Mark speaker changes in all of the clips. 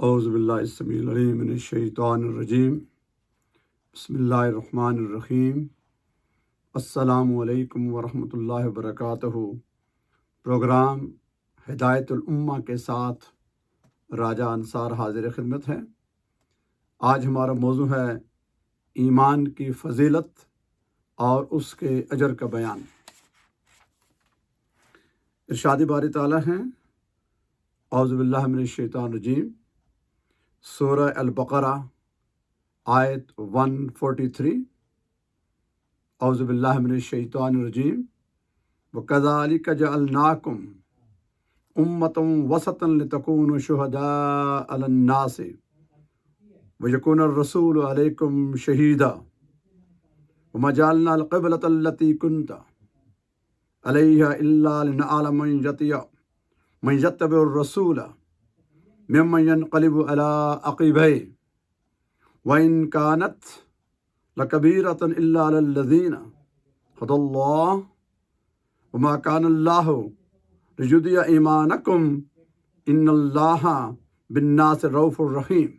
Speaker 1: اعوذ باللہ السمیع العلیم من الشیطان الرجیم بسم اللہ الرحمن الرحیم السلام علیکم ورحمۃ اللہ وبرکاتہ۔ پروگرام ہدایت الامہ کے ساتھ راجہ انصار حاضر خدمت ہے۔ آج ہمارا موضوع ہے ایمان کی فضیلت اور اس کے اجر کا بیان۔ ارشاد باری تعالیٰ ہیں، اعوذ باللہ من الشیطان الرجیم، سورہ البقرہ آیت 143۔ اعوذ باللہ من الشیطان الرجیم، وَكَذَلِكَ جَعَلْنَاكُمْ أُمَّةً وَسَطًا لِتَكُونُوا شُهَدَاءَ عَلَى النَّاسِ وَيَكُونَ الرَّسُولُ عَلَيْكُمْ شَهِيدًا وَمَا جَعَلْنَا الْقِبْلَةَ الَّتِي كُنْتَ عَلَيْهَا إِلَّا لِنَعْلَمَ مَن يَتَّبِعُ الرَّسُولَ ممن ينقلب على عقبيه وإن كانت لكبيرة إلا على الذين هدى الله وما كان الله ليضيع إيمانكم إن الله بالناس رؤوف رحيم۔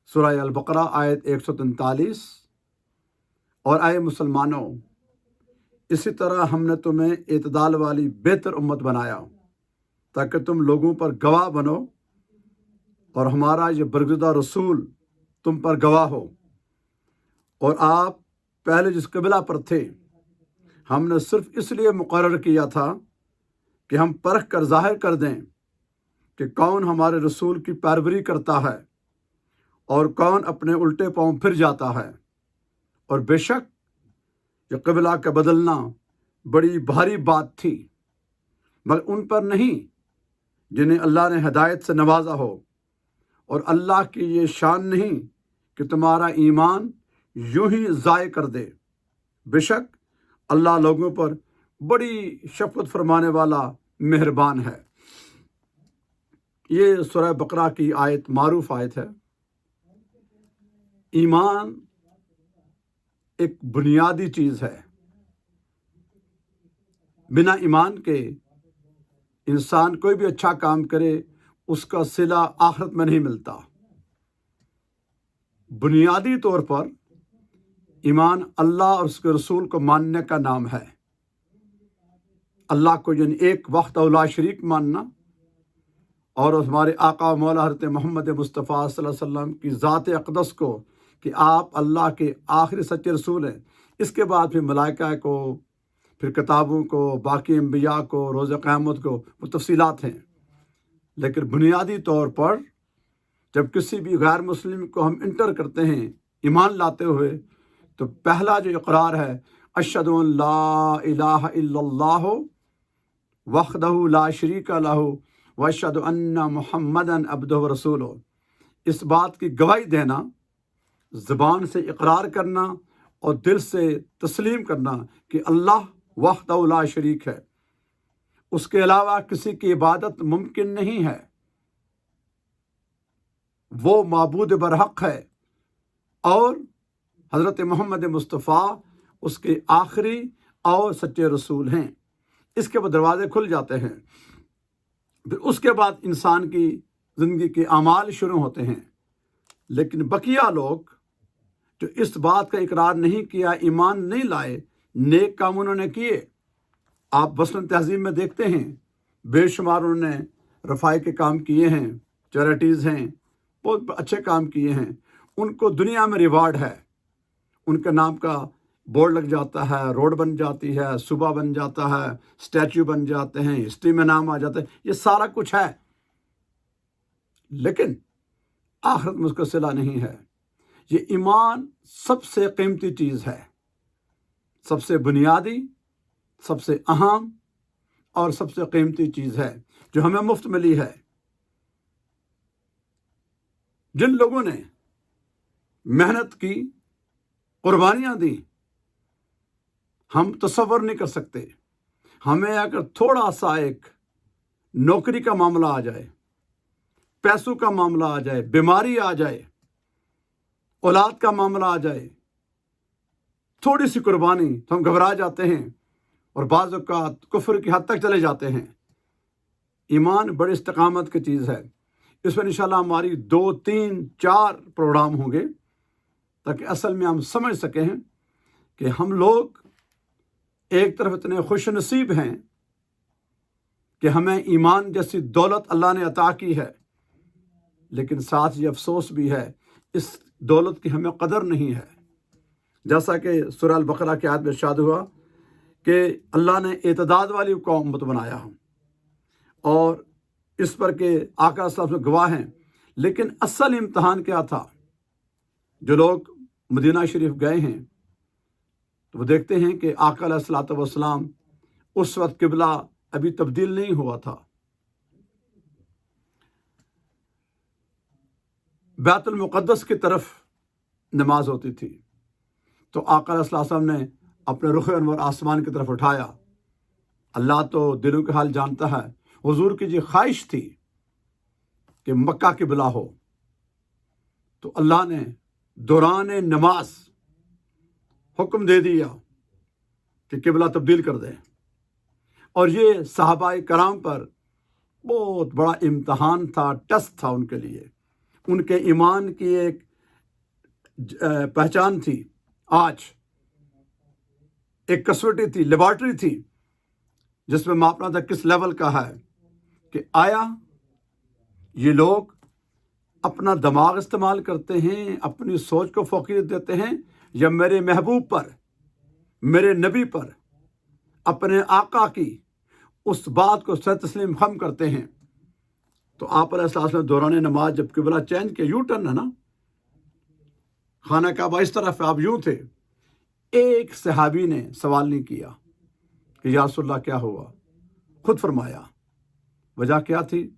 Speaker 1: سورہ البقرہ آیت 143۔ اور اے مسلمانوں، اسی طرح ہم نے تمہیں اعتدال والی بہتر امت بنایا تاکہ تم لوگوں پر گواہ بنو، اور ہمارا یہ برگزیدہ رسول تم پر گواہ ہو۔ اور آپ پہلے جس قبلہ پر تھے ہم نے صرف اس لیے مقرر کیا تھا کہ ہم پرکھ کر ظاہر کر دیں کہ کون ہمارے رسول کی پیروی کرتا ہے اور کون اپنے الٹے پاؤں پھر جاتا ہے۔ اور بے شک یہ قبلہ کا بدلنا بڑی بھاری بات تھی، مگر ان پر نہیں جنہیں اللہ نے ہدایت سے نوازا ہو۔ اور اللہ کی یہ شان نہیں کہ تمہارا ایمان یوں ہی ضائع کر دے، بے شک اللہ لوگوں پر بڑی شفقت فرمانے والا مہربان ہے۔ یہ سورہ بقرہ کی آیت معروف آیت ہے۔ ایمان ایک بنیادی چیز ہے، بنا ایمان کے انسان کوئی بھی اچھا کام کرے اس کا صلہ آخرت میں نہیں ملتا۔ بنیادی طور پر ایمان اللہ اور اس کے رسول کو ماننے کا نام ہے۔ اللہ کو یعنی ایک وحدہ لا شریک ماننا، اور ہمارے آقا و مولا حضرت محمد مصطفیٰ صلی اللہ علیہ وسلم کی ذات اقدس کو کہ آپ اللہ کے آخری سچے رسول ہیں۔ اس کے بعد پھر ملائکہ کو، پھر کتابوں کو، باقی انبیاء کو، روز قیامت کو، وہ تفصیلات ہیں۔ لیکن بنیادی طور پر جب کسی بھی غیر مسلم کو ہم انٹر کرتے ہیں ایمان لاتے ہوئے، تو پہلا جو اقرار ہے، اشہد ان لا الہ الا اللہ وحدہ لا شریک لہ واشہد ان محمدا عبدہ ورسولہ۔ اس بات کی گواہی دینا، زبان سے اقرار کرنا اور دل سے تسلیم کرنا کہ اللہ وحدہ لا شریک ہے، اس کے علاوہ کسی کی عبادت ممکن نہیں ہے، وہ معبود برحق ہے، اور حضرت محمد مصطفیٰ اس کے آخری اور سچے رسول ہیں۔ اس کے بعد دروازے کھل جاتے ہیں، پھر اس کے بعد انسان کی زندگی کے اعمال شروع ہوتے ہیں۔ لیکن بقیہ لوگ جو اس بات کا اقرار نہیں کیا، ایمان نہیں لائے، نیک کام انہوں نے کیے، آپ وسلم تہذیب میں دیکھتے ہیں بے شمار انہوں نے رفائی کے کام کیے ہیں، چیریٹیز ہیں، بہت اچھے کام کیے ہیں، ان کو دنیا میں ریوارڈ ہے، ان کے نام کا بورڈ لگ جاتا ہے، روڈ بن جاتی ہے، صوبہ بن جاتا ہے، اسٹیچو بن جاتے ہیں، ہسٹری میں نام آ جاتا ہے، یہ سارا کچھ ہے، لیکن آخرت میں اس کا صلہ نہیں ہے۔ یہ ایمان سب سے قیمتی چیز ہے، سب سے بنیادی، سب سے اہم اور سب سے قیمتی چیز ہے جو ہمیں مفت ملی ہے۔ جن لوگوں نے محنت کی، قربانیاں دی، ہم تصور نہیں کر سکتے۔ ہمیں اگر تھوڑا سا ایک نوکری کا معاملہ آ جائے، پیسوں کا معاملہ آ جائے، بیماری آ جائے، اولاد کا معاملہ آ جائے، تھوڑی سی قربانی تو ہم گھبرا جاتے ہیں اور بعض اوقات کفر کی حد تک چلے جاتے ہیں۔ ایمان بڑی استقامت کی چیز ہے، اس پر انشاءاللہ ہماری 2 3 4 پروگرام ہوں گے، تاکہ اصل میں ہم سمجھ سکیں کہ ہم لوگ ایک طرف اتنے خوش نصیب ہیں کہ ہمیں ایمان جیسی دولت اللہ نے عطا کی ہے، لیکن ساتھ یہ افسوس بھی ہے اس دولت کی ہمیں قدر نہیں ہے۔ جیسا کہ سورہ البقرہ کی آیت میں ارشاد ہوا کہ اللہ نے اعتداد والی قوم امت بنایا ہوں، اور اس پر کہ آقا صلی اللہ علیہ وسلم گواہ ہیں۔ لیکن اصل امتحان کیا تھا؟ جو لوگ مدینہ شریف گئے ہیں تو وہ دیکھتے ہیں کہ آقا علیہ الصلوۃ والسلام اس وقت قبلہ ابھی تبدیل نہیں ہوا تھا۔ بیت المقدس کی طرف نماز ہوتی تھی، تو آقا علیہ الصلوۃ والسلام نے اپنے رخ انور آسمان کی طرف اٹھایا۔ اللہ تو دلوں کے حال جانتا ہے، حضور کی یہ خواہش تھی کہ مکہ قبلہ ہو، تو اللہ نے دوران نماز حکم دے دیا کہ قبلہ تبدیل کر دیں، اور یہ صحابہ کرام پر بہت بڑا امتحان تھا، ٹیسٹ تھا ان کے لیے۔ ان کے ایمان کی ایک پہچان تھی، آج ایک کسوٹی تھی، لیبارٹری تھی، جس میں ماپنا تھا کس لیول کا ہے، کہ آیا یہ لوگ اپنا دماغ استعمال کرتے ہیں، اپنی سوچ کو فوقیت دیتے ہیں، یا میرے محبوب پر، میرے نبی پر، اپنے آقا کی اس بات کو سر تسلیم خم کرتے ہیں۔ تو آپ علیہ السلام دوران نماز جب قبلہ چینج کیا، یو ٹرن ہے نا، خانہ کعبہ اس طرف آپ یوں تھے، ایک صحابی نے سوال نہیں کیا کہ یا رسول اللہ کیا ہوا، خود فرمایا۔ وجہ کیا تھی؟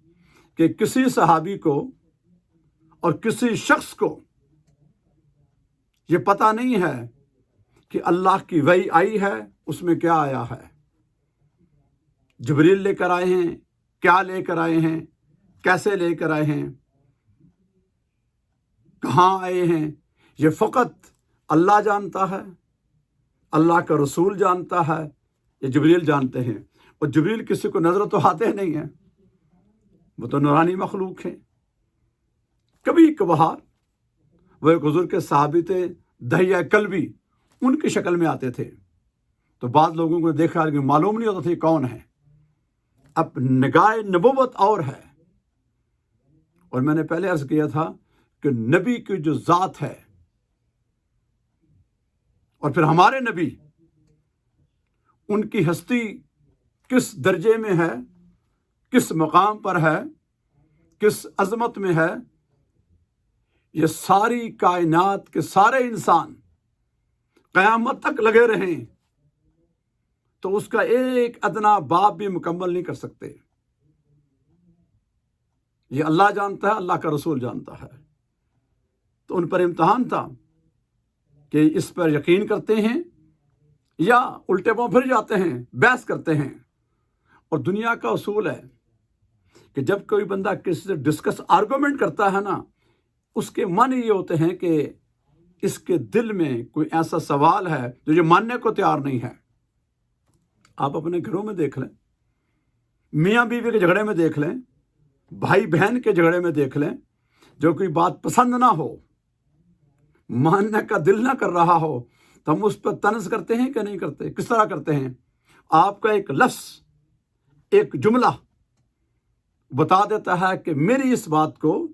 Speaker 1: کہ کسی صحابی کو اور کسی شخص کو یہ پتہ نہیں ہے کہ اللہ کی وحی آئی ہے، اس میں کیا آیا ہے، جبریل لے کر آئے ہیں، کیا لے کر آئے ہیں، کیسے لے کر آئے ہیں، کہاں آئے ہیں، یہ فقط اللہ جانتا ہے، اللہ کا رسول جانتا ہے، یہ جبریل جانتے ہیں۔ اور جبریل کسی کو نظر تو آتے نہیں ہیں، وہ تو نورانی مخلوق ہیں۔ کبھی کبھار وہ ایک حضور کے صحابی تھے، دحیہ کلبی، ان کی شکل میں آتے تھے، تو بعض لوگوں کو دیکھا کہ معلوم نہیں ہوتا تھا کون ہے۔ اب نگاہ نبوت اور ہے، اور میں نے پہلے عرض کیا تھا کہ نبی کی جو ذات ہے، اور پھر ہمارے نبی، ان کی ہستی کس درجے میں ہے، کس مقام پر ہے، کس عظمت میں ہے، یہ ساری کائنات کے سارے انسان قیامت تک لگے رہیں تو اس کا ایک ادنا باب بھی مکمل نہیں کر سکتے۔ یہ اللہ جانتا ہے، اللہ کا رسول جانتا ہے۔ تو ان پر امتحان تھا کہ اس پر یقین کرتے ہیں یا الٹے پاؤں پھر جاتے ہیں، بحث کرتے ہیں۔ اور دنیا کا اصول ہے کہ جب کوئی بندہ کسی سے ڈسکس آرگومنٹ کرتا ہے نا، اس کے معنی یہ ہوتے ہیں کہ اس کے دل میں کوئی ایسا سوال ہے جو یہ ماننے کو تیار نہیں ہے۔ آپ اپنے گھروں میں دیکھ لیں، میاں بیوی کے جھگڑے میں دیکھ لیں، بھائی بہن کے جھگڑے میں دیکھ لیں، جو کوئی بات پسند نہ ہو، ماننے کا دل نہ کر رہا ہو، تو ہم اس پر طنز کرتے ہیں کہ نہیں کرتے؟ کس طرح کرتے ہیں؟ آپ کا ایک لفظ، ایک جملہ بتا دیتا ہے کہ میری اس بات کو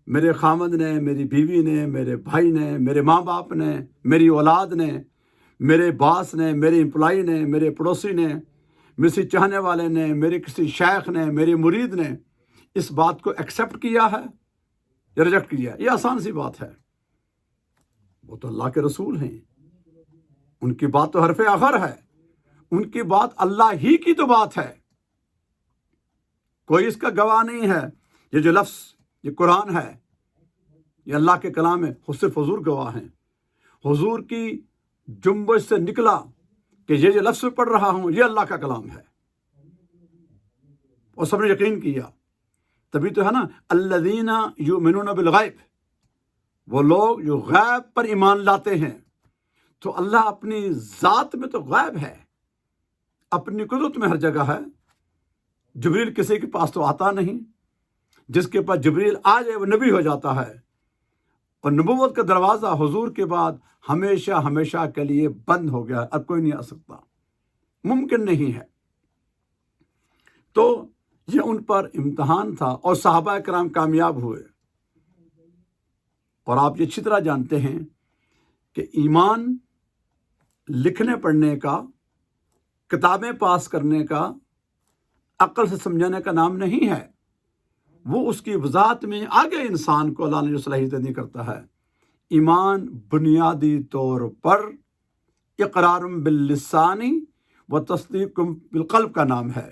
Speaker 1: میرے خامد نے، میری بیوی نے، میرے بھائی نے، میرے ماں باپ نے، میری اولاد نے، میرے باس نے، میرے امپلائی نے، میرے پڑوسی نے، میرے چاہنے والے نے، میرے کسی شیخ نے، میرے مرید نے اس بات کو ایکسیپٹ کیا ہے یا ریجیکٹ کیا ہے؟ یہ آسان سی بات ہے۔ وہ تو اللہ کے رسول ہیں، ان کی بات تو حرف آخر ہے، ان کی بات اللہ ہی کی تو بات ہے، کوئی اس کا گواہ نہیں ہے۔ یہ جو لفظ، یہ قرآن ہے، یہ اللہ کے کلام ہے، خود صرف حضور گواہ ہیں۔ حضور کی جنبش سے نکلا کہ یہ جو لفظ پڑھ رہا ہوں یہ اللہ کا کلام ہے، اور سب نے یقین کیا۔ تبھی تو ہے نا، الذین یؤمنون بالغیب، وہ لوگ جو غیب پر ایمان لاتے ہیں۔ تو اللہ اپنی ذات میں تو غیب ہے، اپنی قدرت میں ہر جگہ ہے۔ جبریل کسی کے پاس تو آتا نہیں، جس کے پاس جبریل آ جائے وہ نبی ہو جاتا ہے، اور نبوت کا دروازہ حضور کے بعد ہمیشہ ہمیشہ کے لیے بند ہو گیا، اب کوئی نہیں آ سکتا، ممکن نہیں ہے۔ تو یہ ان پر امتحان تھا، اور صحابہ کرام کامیاب ہوئے۔ اور آپ یہ اچھی طرح جانتے ہیں کہ ایمان لکھنے پڑھنے کا، کتابیں پاس کرنے کا، عقل سے سمجھانے کا نام نہیں ہے، وہ اس کی وضاحت میں آگے انسان کو اللہ نے جو صلاحیت نہیں کرتا ہے۔ ایمان بنیادی طور پر اقرار باللسان و تصدیق بالقلب کا نام ہے،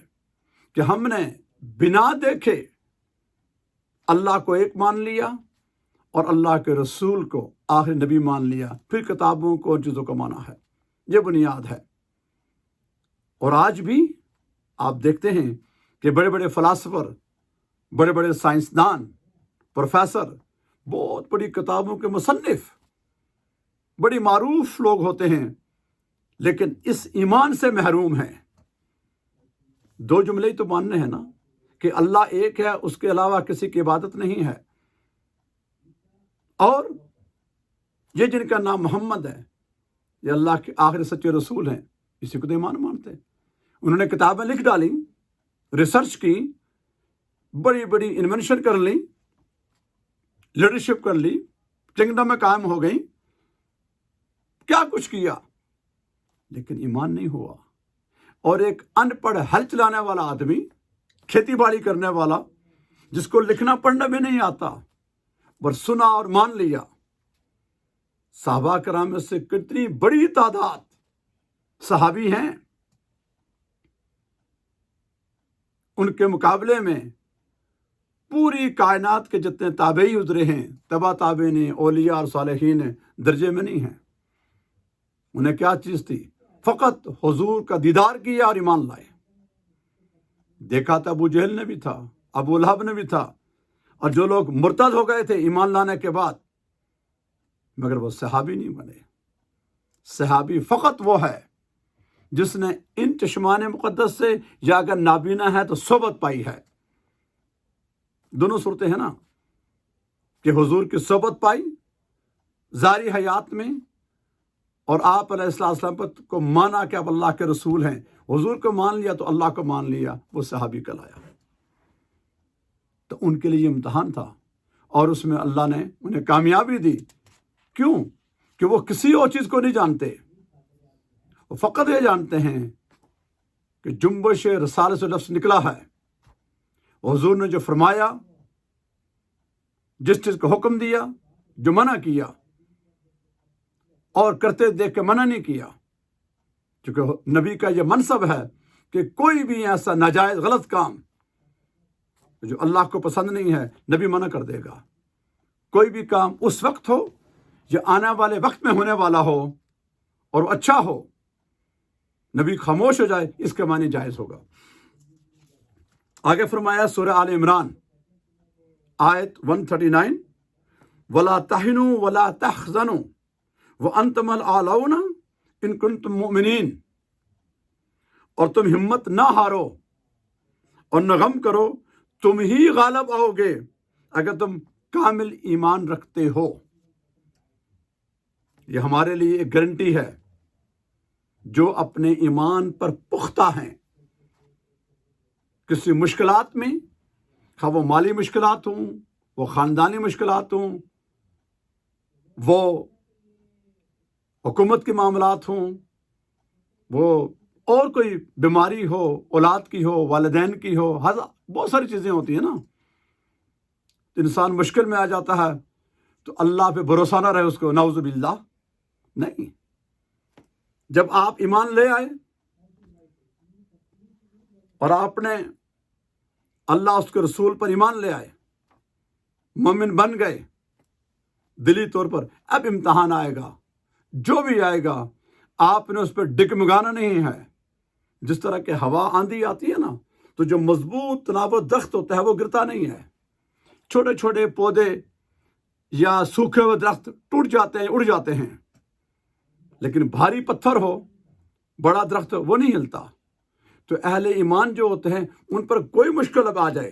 Speaker 1: کہ ہم نے بنا دیکھے اللہ کو ایک مان لیا، اور اللہ کے رسول کو آخری نبی مان لیا، پھر کتابوں کو اور چیزوں کو مانا ہے۔ یہ بنیاد ہے۔ اور آج بھی آپ دیکھتے ہیں کہ بڑے بڑے فلاسفر، بڑے بڑے سائنسدان، پروفیسر، بہت بڑی کتابوں کے مصنف، بڑی معروف لوگ ہوتے ہیں، لیکن اس ایمان سے محروم ہیں۔ دو جملے تو ماننے ہیں نا، کہ اللہ ایک ہے، اس کے علاوہ کسی کی عبادت نہیں ہے، اور یہ جن کا نام محمد ہے، یہ اللہ کے آخری سچے رسول ہیں، اسی کو تو ایمان مانتے ہیں۔ انہوں نے کتابیں لکھ ڈالی، ریسرچ کی، بڑی بڑی انوینشن کر لی، لیڈرشپ کر لی، کنگڈم میں قائم ہو گئی، کیا کچھ کیا، لیکن ایمان نہیں ہوا۔ اور ایک ان پڑھ ہل چلانے والا آدمی، کھیتی باڑی کرنے والا، جس کو لکھنا پڑھنا بھی نہیں آتا، پر سنا اور مان لیا۔ صحابہ کرام میں سے کتنی بڑی تعداد صحابی ہیں، ان کے مقابلے میں پوری کائنات کے جتنے تابعی ادھرے ہیں، تبا تابعین، اولیاء اور صالحین درجے میں نہیں ہیں۔ انہیں کیا چیز تھی؟ فقط حضور کا دیدار کیا اور ایمان لائے۔ دیکھا تھا ابو جہل نے بھی تھا، ابو لہب نے بھی تھا، اور جو لوگ مرتد ہو گئے تھے ایمان لانے کے بعد، مگر وہ صحابی نہیں بنے۔ صحابی فقط وہ ہے جس نے ان چشمان مقدس سے، یا اگر نابینا ہے تو صحبت پائی ہے۔ دونوں صورتیں ہیں نا، کہ حضور کی صحبت پائی ظاہری حیات میں، اور آپ علیہ السلام کو مانا کہ آپ اللہ کے رسول ہیں، حضور کو مان لیا تو اللہ کو مان لیا، وہ صحابی کہلایا۔ تو ان کے لیے یہ امتحان تھا، اور اس میں اللہ نے انہیں کامیابی دی۔ کیوں؟ کہ وہ کسی اور چیز کو نہیں جانتے، وہ فقط یہ جانتے ہیں کہ جنبش رسالہ سے لفظ نکلا ہے، حضور نے جو فرمایا، جس چیز کو حکم دیا، جو منع کیا، اور کرتے دیکھ کے منع نہیں کیا، کیونکہ نبی کا یہ منصب ہے کہ کوئی بھی ایسا ناجائز غلط کام جو اللہ کو پسند نہیں ہے، نبی منع کر دے گا۔ کوئی بھی کام اس وقت ہو یا آنے والے وقت میں ہونے والا ہو اور وہ اچھا ہو، نبی خاموش ہو جائے، اس کے معنی جائز ہوگا۔ آگے فرمایا سورہ آل عمران آیت 139، وَلَا تَهِنُوا وَلَا تَحْزَنُوا وَأَنْتُمُ الْأَعْلَوْنَ إِن كُنتُم مُؤْمِنِينَ، اور تم ہمت نہ ہارو اور نہ غم کرو، تم ہی غالب آؤ گے اگر تم کامل ایمان رکھتے ہو۔ یہ ہمارے لیے ایک گارنٹی ہے، جو اپنے ایمان پر پختہ ہیں، کسی مشکلات میں، خواہ وہ مالی مشکلات ہوں، وہ خاندانی مشکلات ہوں، وہ حکومت کے معاملات ہوں، وہ اور کوئی بیماری ہو، اولاد کی ہو، والدین کی ہو، بہت ساری چیزیں ہوتی ہیں نا، انسان مشکل میں آ جاتا ہے تو اللہ پہ بھروسہ نہ رہے اس کو، نعوذ باللہ، نہیں۔ جب آپ ایمان لے آئے اور آپ نے اللہ اس کے رسول پر ایمان لے آئے، مومن بن گئے دلی طور پر، اب امتحان آئے گا، جو بھی آئے گا آپ نے اس پہ ڈگمگانا نہیں ہے۔ جس طرح کہ ہوا آندھی آتی ہے نا، تو جو مضبوط تناور درخت ہوتا ہے وہ گرتا نہیں ہے، چھوٹے چھوٹے پودے یا سوکھے ہوئے درخت ٹوٹ جاتے ہیں، اڑ جاتے ہیں، لیکن بھاری پتھر ہو، بڑا درخت وہ نہیں ہلتا۔ تو اہل ایمان جو ہوتے ہیں ان پر کوئی مشکل اب آ جائے،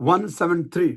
Speaker 1: 173,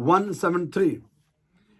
Speaker 1: 173।